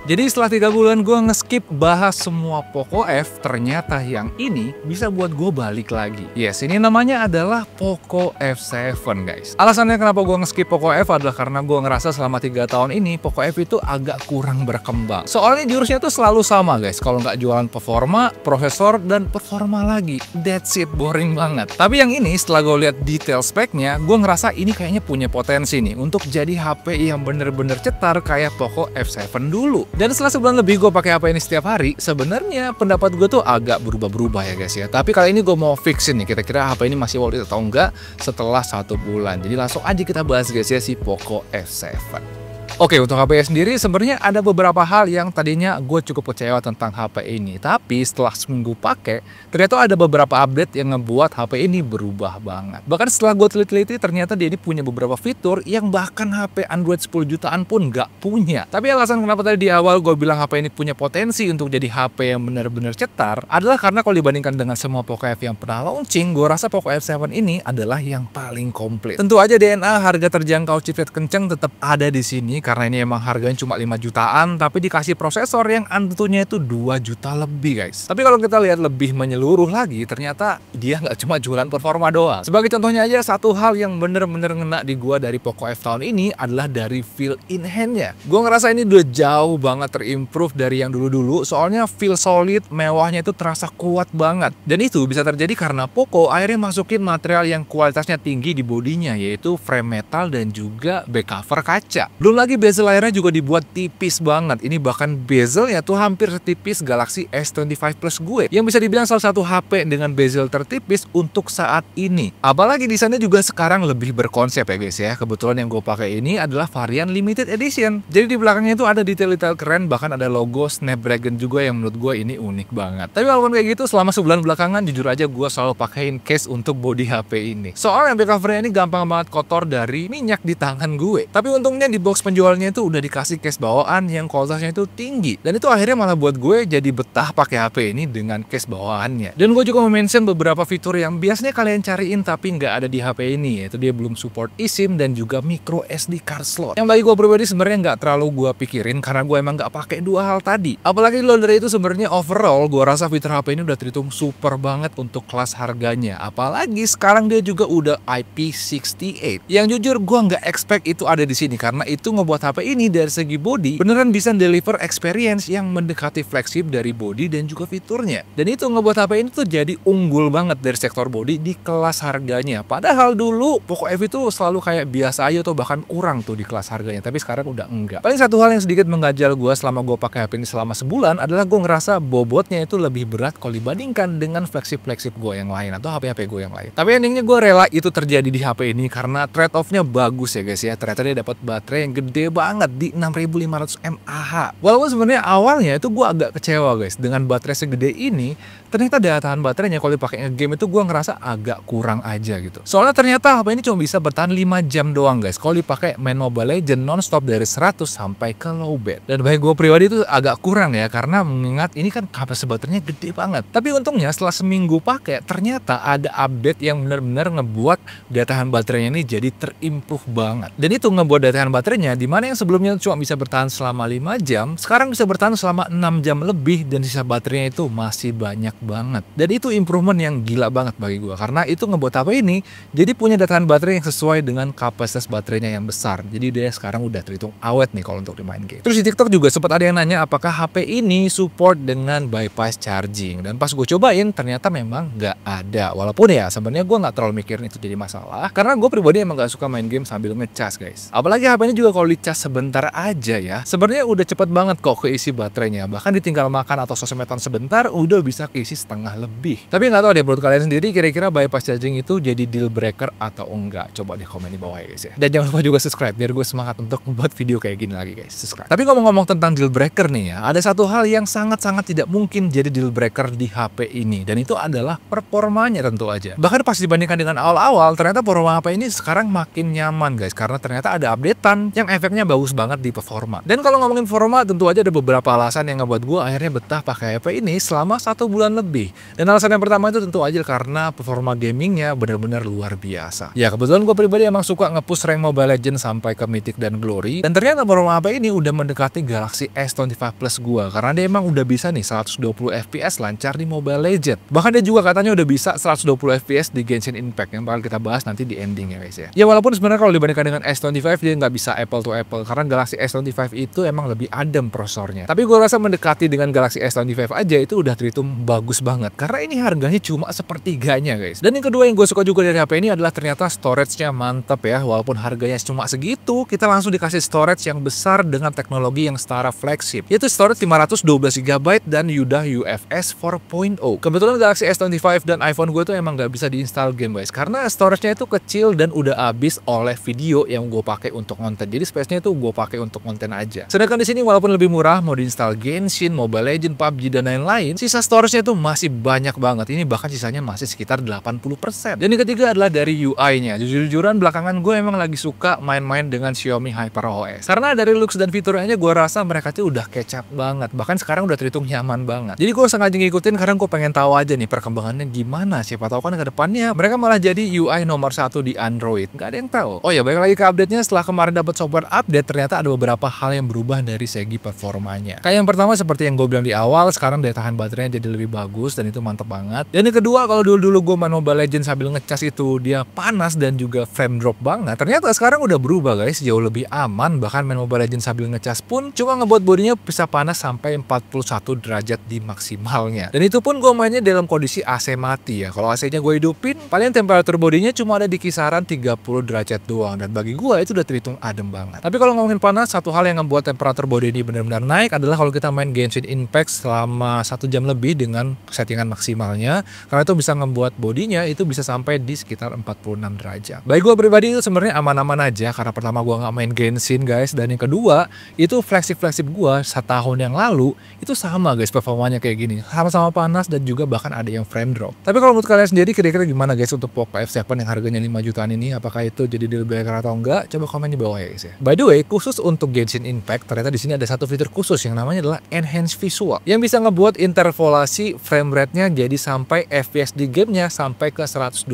Jadi setelah 3 bulan gue nge-skip bahas semua Poco F, ternyata yang ini bisa buat gue balik lagi. Yes, ini namanya adalah Poco F7 guys. Alasannya kenapa gue nge-skip Poco F adalah karena gue ngerasa selama 3 tahun ini Poco F itu agak kurang berkembang. Soalnya jurusnya tuh selalu sama guys, kalau nggak jualan performa, prosesor, dan performa lagi. That's it, boring banget. Tapi yang ini setelah gue lihat detail speknya, gue ngerasa ini kayaknya punya potensi nih untuk jadi HP yang bener-bener cetar kayak Poco F7 dulu. Dan setelah sebulan lebih gue pakai HP ini setiap hari, sebenarnya pendapat gue tuh agak berubah-berubah ya guys ya. Tapi kali ini gue mau fixin nih, kira-kira HP ini masih worth it atau enggak setelah 1 bulan. Jadi langsung aja kita bahas guys ya si Poco F7. Oke, untuk HP sendiri sebenarnya ada beberapa hal yang tadinya gue cukup kecewa tentang HP ini. Tapi setelah seminggu pakai, ternyata ada beberapa update yang ngebuat HP ini berubah banget. Bahkan setelah gue teliti-teliti, ternyata dia ini punya beberapa fitur yang bahkan HP Android 10 jutaan pun nggak punya. Tapi alasan kenapa tadi di awal gue bilang HP ini punya potensi untuk jadi HP yang benar-benar cetar adalah karena kalau dibandingkan dengan semua Poco F yang pernah launching, gue rasa Poco F7 ini adalah yang paling komplit. Tentu aja DNA harga terjangkau chipset kenceng tetap ada di sini, karena ini emang harganya cuma 5 jutaan, tapi dikasih prosesor yang tentunya itu 2 juta lebih guys. Tapi kalau kita lihat lebih menyeluruh lagi, ternyata dia nggak cuma jualan performa doang. Sebagai contohnya aja, satu hal yang bener-bener ngena di gua dari Poco F tahun ini adalah dari feel in hand-nya. Gua ngerasa ini udah jauh banget terimprove dari yang dulu-dulu, soalnya feel solid, mewahnya itu terasa kuat banget. Dan itu bisa terjadi karena Poco akhirnya masukin material yang kualitasnya tinggi di bodinya, yaitu frame metal dan juga back cover kaca. Belum lagi bezel layarnya juga dibuat tipis banget. Ini bahkan bezelnya tuh hampir setipis Galaxy S25 Plus gue, yang bisa dibilang salah satu HP dengan bezel tertipis untuk saat ini. Apalagi desainnya juga sekarang lebih berkonsep ya guys ya. Kebetulan yang gue pakai ini adalah varian limited edition. Jadi di belakangnya itu ada detail-detail keren, bahkan ada logo Snapdragon juga yang menurut gue ini unik banget. Tapi walaupun kayak gitu, selama sebulan belakangan jujur aja gue selalu pakein case untuk body HP ini. Soalnya back covernya ini gampang banget kotor dari minyak di tangan gue. Tapi untungnya di box penjualnya itu udah dikasih case bawaan yang kualitasnya itu tinggi, dan itu akhirnya malah buat gue jadi betah pakai HP ini dengan case bawaannya. Dan gue juga mention beberapa fitur yang biasanya kalian cariin tapi nggak ada di HP ini, yaitu dia belum support eSIM dan juga micro SD card slot, yang bagi gue pribadi sebenarnya nggak terlalu gue pikirin karena gue emang nggak pakai dua hal tadi. Apalagi lo dari itu sebenarnya overall gue rasa fitur HP ini udah terhitung super banget untuk kelas harganya. Apalagi sekarang dia juga udah IP68, yang jujur gue nggak expect itu ada di sini, karena itu ngebuat HP ini dari segi body beneran bisa deliver experience yang mendekati flagship dari body dan juga fiturnya. Dan itu ngebuat HP ini tuh jadi unggul banget dari sektor body di kelas harganya. Padahal dulu Poco F itu selalu kayak biasa aja atau bahkan kurang tuh di kelas harganya, tapi sekarang udah enggak. Paling satu hal yang sedikit mengganjal gue selama gue pakai HP ini selama sebulan adalah gue ngerasa bobotnya itu lebih berat kalau dibandingkan dengan flagship gue yang lain atau HP-HP gue yang lain. Tapi endingnya gue rela itu terjadi di HP ini karena trade off-nya bagus ya guys ya. Ternyata dia dapat baterai yang gede banget di 6500 mAh. Walaupun sebenarnya awalnya itu gue agak kecewa guys, dengan baterai segede ini ternyata daya tahan baterainya kalau dipakai nge-game itu gue ngerasa agak kurang aja gitu. Soalnya ternyata HP ini cuma bisa bertahan 5 jam doang guys kalau dipakai main Mobile Legends non-stop dari 100 sampai ke low bed. Dan bagi gue pribadi itu agak kurang ya, karena mengingat ini kan kapasitas baterainya gede banget. Tapi untungnya setelah seminggu pakai, ternyata ada update yang benar-benar ngebuat daya tahan baterainya ini jadi terimprove banget. Dan itu ngebuat daya tahan baterainya dimana yang sebelumnya cuma bisa bertahan selama 5 jam, sekarang bisa bertahan selama 6 jam lebih, dan sisa baterainya itu masih banyak banget. Dan itu improvement yang gila banget bagi gue, karena itu ngebuat HP ini jadi punya daya tahan baterai yang sesuai dengan kapasitas baterainya yang besar. Jadi dia sekarang udah terhitung awet nih kalau untuk di main game. Terus di TikTok juga sempat ada yang nanya apakah HP ini support dengan bypass charging, dan pas gue cobain ternyata memang nggak ada. Walaupun ya sebenarnya gue nggak terlalu mikirin itu jadi masalah, karena gue pribadi emang gak suka main game sambil ngecas guys. Apalagi HP ini juga kalau dicas sebentar aja ya, sebenarnya udah cepet banget kok keisi baterainya. Bahkan ditinggal makan atau sosmedan sebentar udah bisa keisi setengah lebih. Tapi nggak tahu deh menurut kalian sendiri, kira-kira bypass charging itu jadi deal breaker atau enggak? Coba di komen di bawah ya guys ya. Dan jangan lupa juga subscribe biar gue semangat untuk membuat video kayak gini lagi guys. Subscribe. Tapi ngomong-ngomong tentang deal breaker nih ya, ada satu hal yang sangat-sangat tidak mungkin jadi deal breaker di HP ini, dan itu adalah performanya tentu aja. Bahkan pas dibandingkan dengan awal-awal, ternyata performa HP ini sekarang makin nyaman guys, karena ternyata ada updatean yang efek speknya bagus banget di performa. Dan kalau ngomongin performa, tentu aja ada beberapa alasan yang ngebuat gue akhirnya betah pakai HP ini selama 1 bulan lebih. Dan alasan yang pertama itu tentu aja karena performa gamingnya benar-benar luar biasa. Ya kebetulan gue pribadi emang suka nge-push rank Mobile Legends sampai ke Mythic dan Glory. Dan ternyata performa HP ini udah mendekati Galaxy S25 Plus gue, karena dia emang udah bisa nih 120 FPS lancar di Mobile Legends. Bahkan dia juga katanya udah bisa 120 FPS di Genshin Impact yang bakal kita bahas nanti di ending ya guys ya. Ya walaupun sebenarnya kalau dibandingkan dengan S25 dia nggak bisa apple to apple, karena Galaxy S25 itu emang lebih adem prosesornya. Tapi gue rasa mendekati dengan Galaxy S25 aja itu udah terhitung bagus banget, karena ini harganya cuma sepertiganya guys. Dan yang kedua yang gue suka juga dari HP ini adalah ternyata storage-nya mantep ya. Walaupun harganya cuma segitu, kita langsung dikasih storage yang besar dengan teknologi yang setara flagship, yaitu storage 512 GB dan UFS 4.0. Kebetulan Galaxy S25 dan iPhone gue tuh emang nggak bisa diinstal game guys, karena storage-nya itu kecil dan udah habis oleh video yang gue pakai untuk konten. Jadi space-nya itu gue pakai untuk konten aja. Sedangkan di sini walaupun lebih murah, mau diinstal Genshin, Mobile Legends, PUBG dan lain-lain, sisa storage-nya itu masih banyak banget. Ini bahkan sisanya masih sekitar 80%. Dan yang ketiga adalah dari UI-nya. Jujur-jujuran belakangan gue emang lagi suka main-main dengan Xiaomi HyperOS. Karena dari looks dan fiturnya gue rasa mereka tuh udah kecap banget. Bahkan sekarang udah terhitung nyaman banget. Jadi gue sengaja ngikutin karena gue pengen tahu aja nih perkembangannya gimana. Siapa tahu kan ke depannya mereka malah jadi UI nomor 1 di Android. Nggak ada yang tahu. Oh ya, balik lagi ke update-nya. Setelah kemarin dapat software update, ternyata ada beberapa hal yang berubah dari segi performanya. Kayak yang pertama seperti yang gue bilang di awal, sekarang daya tahan baterainya jadi lebih bagus dan itu mantep banget. Dan yang kedua, kalau dulu gue main Mobile Legends sambil ngecas itu dia panas dan juga frame drop banget. Ternyata sekarang udah berubah guys, jauh lebih aman. Bahkan main Mobile Legends sambil ngecas pun cuma ngebuat bodinya bisa panas sampai 41 derajat di maksimalnya. Dan itu pun gue mainnya dalam kondisi AC mati ya. Kalau AC-nya gue hidupin, paling temperatur bodinya cuma ada di kisaran 30 derajat doang. Dan bagi gue itu udah terhitung adem banget. Tapi kalau ngomongin panas, satu hal yang membuat temperatur bodi ini benar-benar naik adalah kalau kita main Genshin Impact selama 1 jam lebih dengan settingan maksimalnya, karena itu bisa membuat bodinya itu bisa sampai di sekitar 46 derajat. Bagi gue pribadi itu sebenarnya aman-aman aja, karena pertama gue nggak main Genshin guys, dan yang kedua itu flagship gue setahun yang lalu itu sama guys performanya kayak gini, sama-sama panas dan juga bahkan ada yang frame drop. Tapi kalau menurut kalian sendiri kira-kira gimana guys untuk Poco F7 yang harganya 5 jutaan ini? Apakah itu jadi deal breaker atau enggak? Coba komen di bawah ya guys ya. By the way, khusus untuk Genshin Impact ternyata di sini ada satu fitur khusus yang namanya adalah Enhanced Visual, yang bisa ngebuat interpolasi frame rate-nya jadi sampai FPS di gamenya sampai ke 120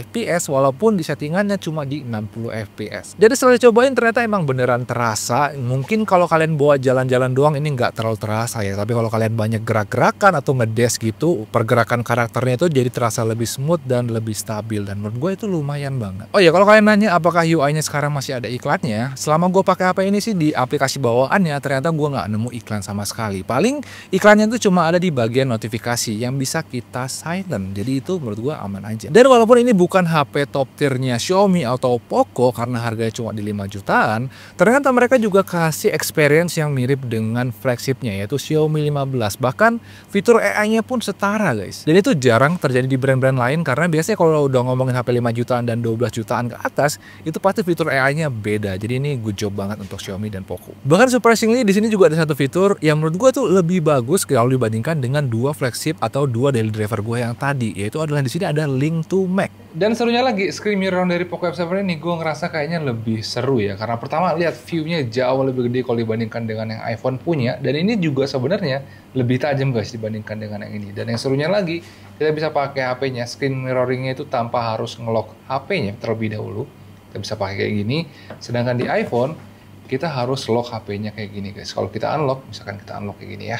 FPS walaupun di settingannya cuma di 60 FPS. Jadi setelah dicobain ternyata emang beneran terasa. Mungkin kalau kalian bawa jalan-jalan doang ini nggak terlalu terasa ya, tapi kalau kalian banyak gerak-gerakan atau ngedash gitu, pergerakan karakternya itu jadi terasa lebih smooth dan lebih stabil, dan menurut gue itu lumayan banget. Oh ya, kalau kalian nanya apakah UI-nya sekarang masih ada iklannya, selama gue pakai HP ini sih di aplikasi bawaannya ternyata gue nggak nemu iklan sama sekali. Paling iklannya itu cuma ada di bagian notifikasi yang bisa kita silent, jadi itu menurut gue aman aja. Dan walaupun ini bukan HP top tier-nya Xiaomi atau Poco karena harganya cuma di 5 jutaan, ternyata mereka juga kasih experience yang mirip dengan flagshipnya yaitu Xiaomi 15. Bahkan fitur AI-nya pun setara guys. Dan itu jarang terjadi di brand-brand lain, karena biasanya kalau udah ngomongin HP 5 jutaan dan 12 jutaan ke atas, itu pasti fitur AI-nya beda. Jadi ini good job banget untuk Xiaomi dan Poco. Bahkan surprisingly di sini juga ada satu fitur yang menurut gue tuh lebih bagus kalau dibandingkan dengan dua flagship atau dua daily driver gue yang tadi, yaitu adalah di sini ada Link to Mac. Dan serunya lagi, screen mirror dari Poco F7 ini gue ngerasa kayaknya lebih seru ya, karena pertama lihat view-nya jauh lebih gede kalau dibandingkan dengan yang iPhone punya, dan ini juga sebenarnya lebih tajam guys dibandingkan dengan yang ini. Dan yang serunya lagi, kita bisa pakai HP-nya, screen mirroring-nya itu tanpa harus nge-lock HP-nya terlebih dahulu. Kita bisa pakai kayak gini, sedangkan di iPhone kita harus lock HP-nya kayak gini guys. Kalau kita unlock, misalkan kita unlock kayak gini ya,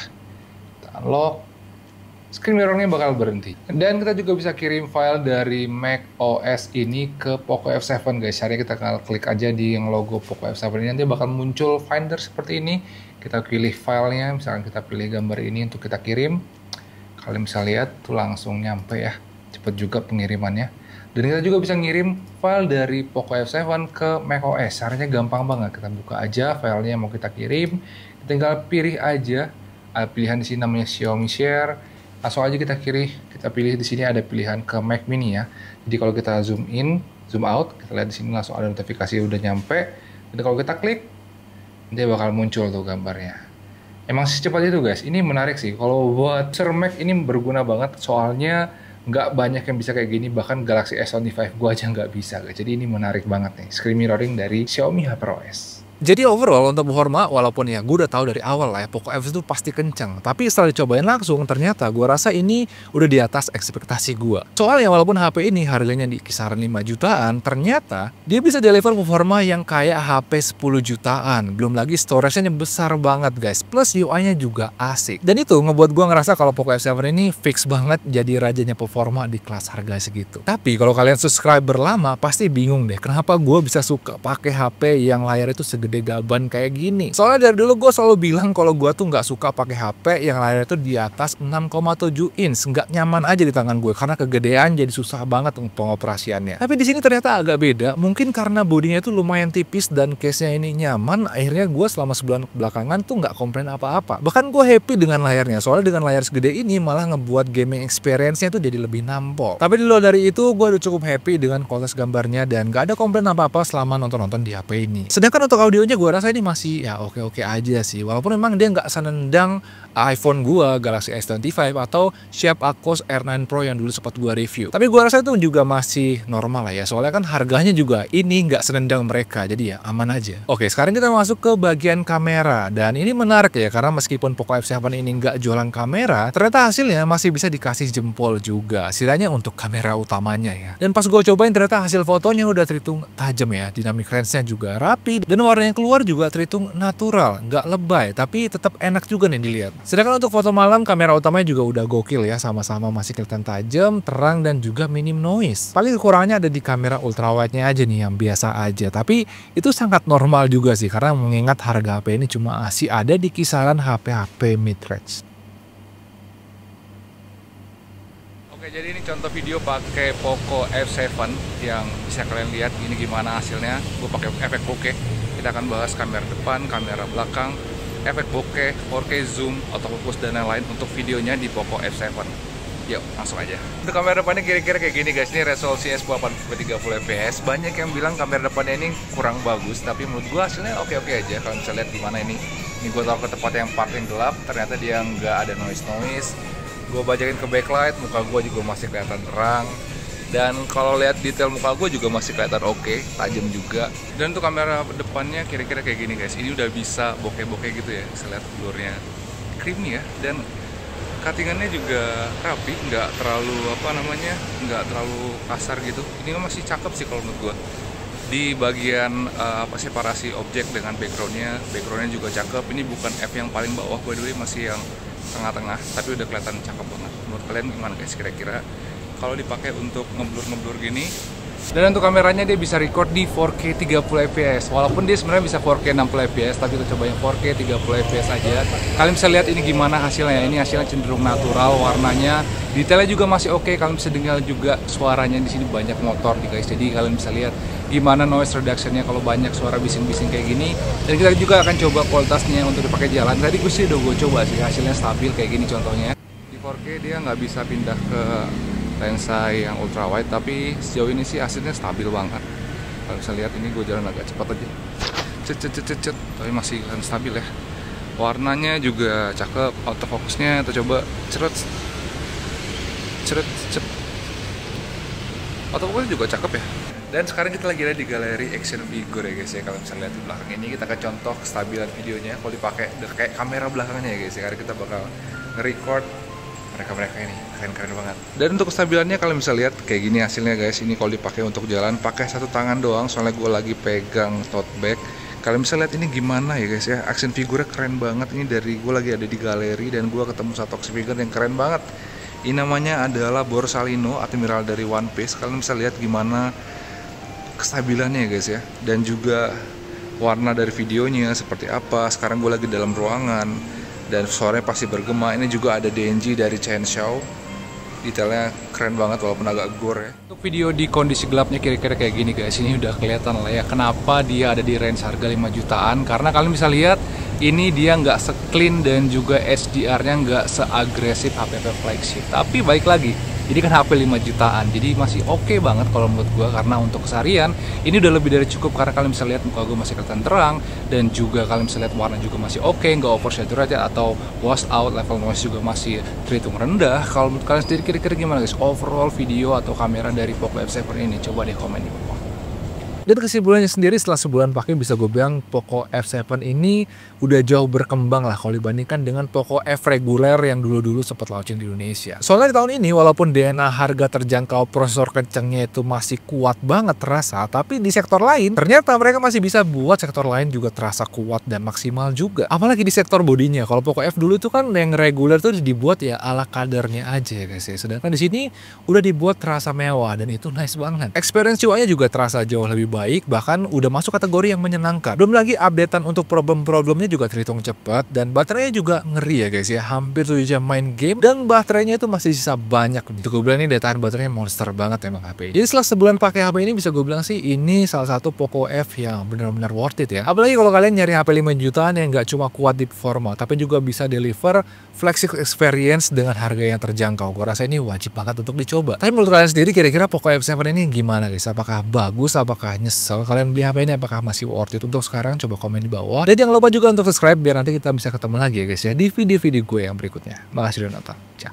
kita unlock, screen mirror-nya bakal berhenti. Dan kita juga bisa kirim file dari Mac OS ini ke Poco F7 guys. Caranya kita klik aja di yang logo Poco F7 ini, nanti bakal muncul Finder seperti ini. Kita pilih filenya, misalkan kita pilih gambar ini untuk kita kirim. Kalian bisa lihat tuh langsung nyampe ya, cepet juga pengirimannya. Dan kita juga bisa ngirim file dari Poco F7 ke Mac OS. Caranya gampang banget, kita buka aja filenya yang mau kita kirim, kita tinggal pilih aja pilihan di sini namanya Xiaomi Share. Langsung aja kita pilih di sini ada pilihan ke Mac Mini ya. Jadi kalau kita zoom in, zoom out, kita lihat di sini langsung ada notifikasi udah nyampe. Jadi kalau kita klik, dia bakal muncul tuh gambarnya. Emang secepat itu guys. Ini menarik sih. Kalau buat user Mac ini berguna banget, soalnya nggak banyak yang bisa kayak gini. Bahkan Galaxy S25 gua aja nggak bisa guys. Jadi ini menarik banget nih, screen mirroring dari Xiaomi HyperOS. Jadi overall untuk performa, walaupun ya gue udah tahu dari awal lah ya Poco F itu pasti kenceng, tapi setelah dicobain langsung ternyata gue rasa ini udah di atas ekspektasi gue. Soalnya walaupun HP ini harganya di kisaran 5 jutaan, ternyata dia bisa deliver performa yang kayak HP 10 jutaan. Belum lagi storage-nya besar banget guys, plus UI-nya juga asik. Dan itu ngebuat gue ngerasa kalau Poco F7 ini fix banget jadi rajanya performa di kelas harga segitu. Tapi kalau kalian subscriber lama pasti bingung deh kenapa gue bisa suka pakai HP yang layar itu segede gaban kayak gini. Soalnya dari dulu gue selalu bilang kalau gue tuh nggak suka pakai HP yang layarnya tuh di atas 6,7 inch, nggak nyaman aja di tangan gue karena kegedean jadi susah banget untuk pengoperasiannya. Tapi di sini ternyata agak beda, mungkin karena bodinya itu lumayan tipis dan case-nya ini nyaman, akhirnya gue selama sebulan belakangan tuh nggak komplain apa-apa. Bahkan gue happy dengan layarnya, soalnya dengan layar segede ini malah ngebuat gaming experience-nya tuh jadi lebih nampol. Tapi di luar dari itu gue udah cukup happy dengan kualitas gambarnya dan nggak ada komplain apa-apa selama nonton-nonton di HP ini. Sedangkan untuk audionya gue rasa ini masih ya oke-oke aja sih, walaupun memang dia nggak senendang iPhone gue Galaxy S25 atau Sharp Aquos R9 Pro yang dulu sempat gue review. Tapi gue rasa itu juga masih normal lah ya, soalnya kan harganya juga ini nggak senendang mereka, jadi ya aman aja. Oke, sekarang kita masuk ke bagian kamera, dan ini menarik ya karena meskipun Poco F7 ini nggak jualan kamera, ternyata hasilnya masih bisa dikasih jempol juga, setidaknya untuk kamera utamanya ya. Dan pas gue cobain ternyata hasil fotonya udah terhitung tajam ya, dynamic range-nya juga rapi, dan warna yang keluar juga terhitung natural, nggak lebay, tapi tetap enak juga nih dilihat. Sedangkan untuk foto malam, kamera utamanya juga udah gokil ya, sama-sama masih kelihatan tajam, terang, dan juga minim noise. Paling kekurangannya ada di kamera ultrawide-nya aja nih yang biasa aja, tapi itu sangat normal juga sih karena mengingat harga HP ini cuma masih ada di kisaran HP-HP mid-range. Oke, jadi ini contoh video pakai Poco F7 yang bisa kalian lihat ini gimana hasilnya. Gue pakai efek bokeh. Kita akan bahas kamera depan, kamera belakang, efek bokeh, 4K zoom, autofocus dan lain-lain untuk videonya di Poco F7. Yuk, langsung aja. Untuk kamera depannya kira-kira kayak gini guys. Ini resolusi f2.8 30 fps. Banyak yang bilang kamera depannya ini kurang bagus, tapi menurut gua hasilnya oke-oke aja. Kalau bisa lihat gimana ini. Ini gua taruh ke tempat yang paling gelap, ternyata dia nggak ada noise. Gua bajakin ke backlight, muka gua juga masih kelihatan terang. Dan kalau lihat detail muka gue juga masih kelihatan oke, tajam juga. Dan untuk kamera depannya kira-kira kayak gini guys. Ini udah bisa bokeh-bokeh gitu ya. Bisa lihat blurnya creamy ya. Dan cuttingannya juga rapi, nggak terlalu nggak terlalu kasar gitu. Ini masih cakep sih kalau menurut gue. Di bagian separasi objek dengan backgroundnya juga cakep. Ini bukan F yang paling bawah, by the way, masih yang tengah-tengah, tapi udah kelihatan cakep banget. Menurut kalian gimana guys kira-kira kalau dipakai untuk ngeblur gini? Dan untuk kameranya dia bisa record di 4K 30 fps. Walaupun dia sebenarnya bisa 4K 60 fps, tapi kita coba yang 4K 30 fps aja. Kalian bisa lihat ini gimana hasilnya. Ini hasilnya cenderung natural, warnanya, detailnya juga masih oke. Kalian bisa dengar juga suaranya di sini banyak motor nih guys. Jadi kalian bisa lihat gimana noise reduction-nya kalau banyak suara bising-bising kayak gini. Dan kita juga akan coba kualitasnya untuk dipakai jalan. Tadi gue coba sih, hasilnya stabil kayak gini contohnya. Di 4K dia nggak bisa pindah ke lensa yang ultra wide, tapi sejauh ini sih hasilnya stabil banget. Kalau bisa lihat ini gue jalan agak cepat aja, cet, tapi masih stabil ya. Warnanya juga cakep, autofocusnya kita coba ceret, autofocusnya juga cakep ya. Dan sekarang kita lagi ada di galeri action figure ya guys ya. Kalau bisa lihat di belakang ini kita akan contoh kestabilan videonya kalau dipakai kayak kamera belakangnya ya guys ya. Karena kita bakal nge-record mereka ini keren banget. Dan untuk kestabilannya kalian bisa lihat kayak gini hasilnya guys. Ini kalau dipakai untuk jalan pakai satu tangan doang, soalnya gue lagi pegang tote bag. Kalian bisa lihat ini gimana ya guys ya, action figure keren banget. Ini dari gue lagi ada di galeri dan gue ketemu satu action figure yang keren banget. Ini namanya adalah Borsalino, Admiral dari One Piece. Kalian bisa lihat gimana kestabilannya ya guys ya, dan juga warna dari videonya seperti apa. Sekarang gue lagi dalam ruangan dan suaranya pasti bergema. Ini juga ada DNG dari Chainsaw. Detailnya keren banget walaupun agak gore ya. Untuk video di kondisi gelapnya kira-kira kayak gini guys. Ini udah kelihatan lah ya kenapa dia ada di range harga 5 jutaan. Karena kalian bisa lihat ini dia nggak se-clean dan juga HDR-nya nggak seagresif HP flagship. Tapi baik lagi, ini kan HP 5 jutaan, jadi masih oke banget kalau menurut gue. Karena untuk keseharian ini udah lebih dari cukup, karena kalian bisa lihat muka gue masih kelihatan terang, dan juga kalian bisa lihat warna juga masih oke, nggak oversaturated atau wash out, level noise juga masih terhitung rendah. Kalau menurut kalian sendiri kira-kira gimana guys overall video atau kamera dari Poco F7 ini? Coba deh komen di bawah. Dan kesimpulannya sendiri setelah sebulan pakai bisa gue bilang Poco F7 ini udah jauh berkembang lah kalau dibandingkan dengan Poco F reguler yang dulu-dulu sempat launching di Indonesia. Soalnya di tahun ini walaupun DNA harga terjangkau, prosesor kencengnya itu masih kuat banget terasa, tapi di sektor lain ternyata mereka masih bisa buat sektor lain juga terasa kuat dan maksimal juga. Apalagi di sektor bodinya. Kalau Poco F dulu itu kan yang reguler tuh dibuat ya ala kadarnya aja ya guys ya. Sedangkan di sini udah dibuat terasa mewah dan itu nice banget. Experience UI-nya juga terasa jauh lebih baik, bahkan udah masuk kategori yang menyenangkan. Belum lagi updatean untuk problem-problemnya juga terhitung cepat, dan baterainya juga ngeri ya guys ya, hampir 7 jam main game dan baterainya itu masih sisa banyak. Untuk gue bilang ini daya tahan baterainya monster banget emang HP. Jadi setelah sebulan pakai HP ini bisa gue bilang sih ini salah satu Poco F yang benar-benar worth it ya. Apalagi kalau kalian nyari HP 5 jutaan yang nggak cuma kuat di performa, tapi juga bisa deliver flagship experience dengan harga yang terjangkau. Gue rasa ini wajib banget untuk dicoba. Tapi menurut kalian sendiri kira-kira Poco F7 ini gimana guys? Apakah bagus? Apakah nyesel kalian beli HP ini? Apakah masih worth it untuk sekarang? Coba komen di bawah. Dan jangan lupa juga untuk subscribe biar nanti kita bisa ketemu lagi ya guys ya di video-video gue yang berikutnya. Makasih udah nonton. Ciao.